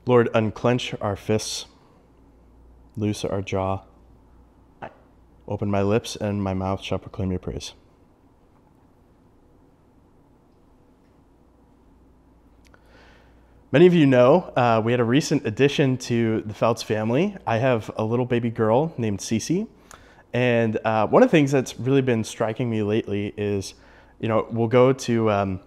Lord, unclench our fists, loose our jaw, open my lips, and my mouth shall proclaim your praise. Many of you know we had a recent addition to the Feltz family. I have a little baby girl named Cece. And one of the things that's really been striking me lately is, we'll go to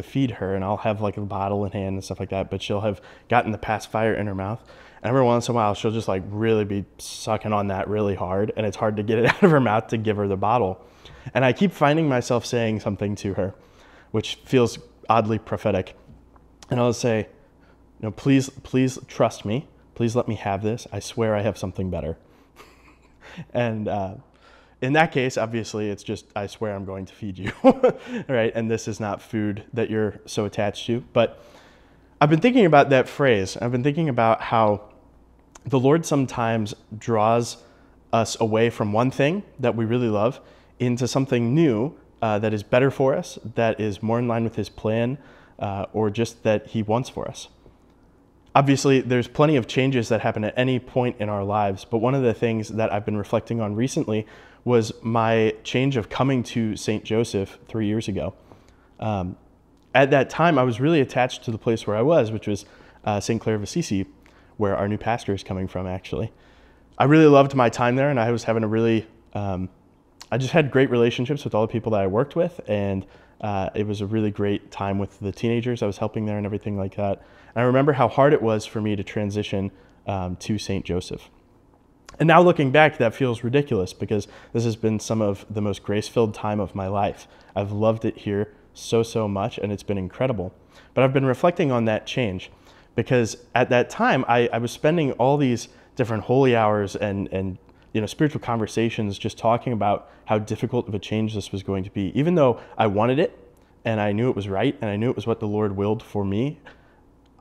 feed her, and I'll have like a bottle in hand and stuff like that, but she'll have gotten the pacifier in her mouth. And every once in a while, she'll just like really be sucking on that really hard, and it's hard to get it out of her mouth to give her the bottle. And I keep finding myself saying something to her, which feels oddly prophetic. And I'll say, please trust me. Please let me have this. I swear I have something better. And in that case, obviously, it's just, I swear I'm going to feed you, right? And this is not food that you're so attached to. But I've been thinking about that phrase. I've been thinking about how the Lord sometimes draws us away from one thing that we really love into something new that is better for us, that is more in line with his plan, or just that he wants for us. Obviously, there's plenty of changes that happen at any point in our lives, but one of the things that I've been reflecting on recently was my change of coming to St. Joseph 3 years ago. At that time, I was really attached to the place where I was, which was St. Clair of Assisi, where our new pastor is coming from, actually. I really loved my time there, and I was having I just had great relationships with all the people that I worked with, and it was a really great time with the teenagers I was helping there and everything like that. And I remember how hard it was for me to transition to St. Joseph. And now looking back, that feels ridiculous because this has been some of the most grace-filled time of my life. I've loved it here so much, and it's been incredible. But I've been reflecting on that change because at that time, I was spending all these different holy hours and spiritual conversations just talking about how difficult of a change this was going to be. Even though I wanted it, and I knew it was right, and I knew it was what the Lord willed for me,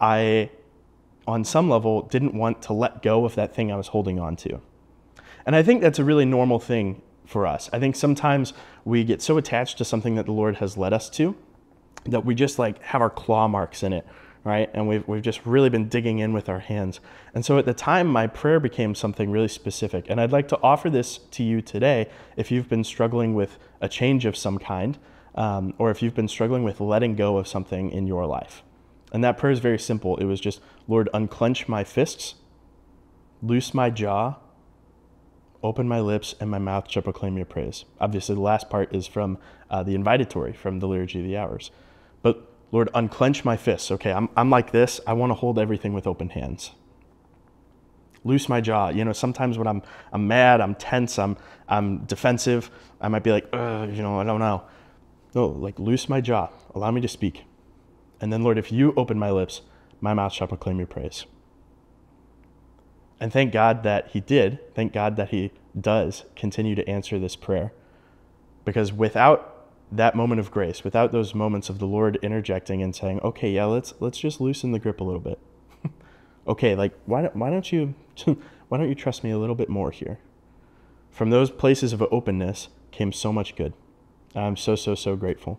I, on some level, didn't want to let go of that thing I was holding on to. And I think that's a really normal thing for us. I think sometimes we get so attached to something that the Lord has led us to that we just like have our claw marks in it, right? And we've just really been digging in with our hands. And so at the time, my prayer became something really specific. And I'd like to offer this to you today if you've been struggling with a change of some kind, or if you've been struggling with letting go of something in your life. And that prayer is very simple. It was just, Lord, unclench my fists, loose my jaw, open my lips, and my mouth shall proclaim your praise. Obviously, the last part is from the invitatory from the Liturgy of the Hours. But Lord, unclench my fists. Okay, I'm like this. I want to hold everything with open hands. Loose my jaw. Sometimes when I'm mad, I'm tense, I'm defensive. I might be like, I don't know. No, like loose my jaw. Allow me to speak. And then, Lord, if you open my lips, my mouth shall proclaim your praise. And thank God that he did. Thank God that he does continue to answer this prayer. Because without that moment of grace, without those moments of the Lord interjecting and saying, okay, yeah, let's just loosen the grip a little bit. Okay, like why don't you trust me a little bit more here? From those places of openness came so much good. I'm so grateful.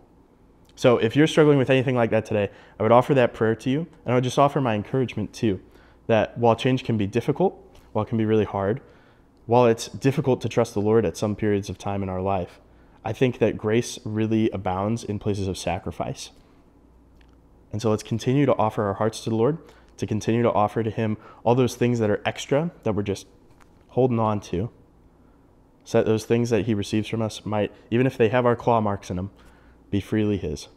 So if you're struggling with anything like that today, I would offer that prayer to you, and I would just offer my encouragement too, that while change can be difficult, while it can be really hard, while it's difficult to trust the Lord at some periods of time in our life, I think that grace really abounds in places of sacrifice. And so let's continue to offer our hearts to the Lord, to continue to offer to him all those things that are extra, that we're just holding on to, so that those things that he receives from us might, even if they have our claw marks in them, be freely his.